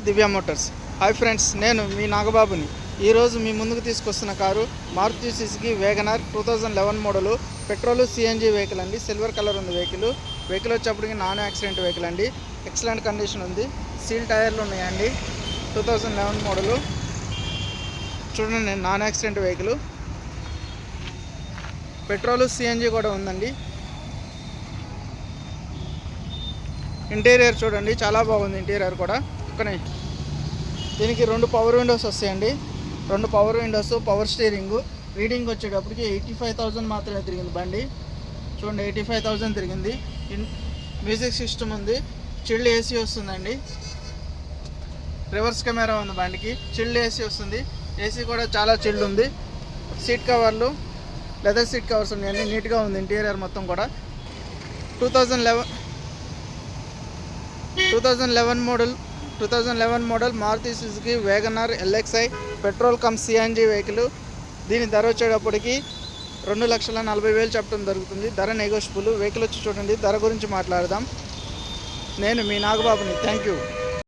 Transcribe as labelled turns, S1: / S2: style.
S1: దివ్య Motors. Hi friends, నేను మీ నాగబాబుని. ఈరోజు మీ ముందుకు తీసుకొస్తున్న car Maruti Suzuki WagonR 2011 model petrol CNG vehicle అండి. సిల్వర్ కలర్ ఉంది వెహికల్ వచ్చేప్పటికి నాన్ యాక్సిడెంట్ వెహికల్ అండి. ఎక్సలెంట్ కండిషన్ ఉంది. సీల్ టైర్లు ఉన్నాయండి. 2011 మోడలు చూడండి, non accident vehicle. Petrol CNG కూడా ఉందండి. ఇంటీరియర్ చూడండి, చాలా బాగుంది ఇంటీరియర్ కూడా. కానీ దీనికి 2 పవర్ విండోస్ వస్తాయండి. 2 power Windows, power steering. Reading వచ్చేటప్పటికి 85,000 మాత్రమే తిరిగింది బండి. చూడండి, 85,000 తిరిగింది. మ్యూజిక్ సిస్టమ్ ఉంది. చిల్డ్ ఏసీ వస్తుందండి. రివర్స్ కెమెరా ఉంది బండికి. చిల్డ్ ఏసీ వస్తుంది. ఏసీ కూడా చాలా చిల్డ్ ఉంది. సీట్ కవర్లు, లెదర్ సీట్ కవర్స్ ఉన్నాయండి. నీట్గా ఉంది ఇంటీరియర్ మొత్తం కూడా. 2011 model Maruti Suzuki WagonR LXi petrol cum CNG vehicle. దీని ధర వచ్చేటప్పటికి 2,40,000 చెప్పడం జరుగుతుంది. ధర నెగోషియబుల్. వెహికల్ వచ్చి చూడండి, ధర గురించి మాట్లాడదాం. నేను మీ నాగబాబుని. Thank you.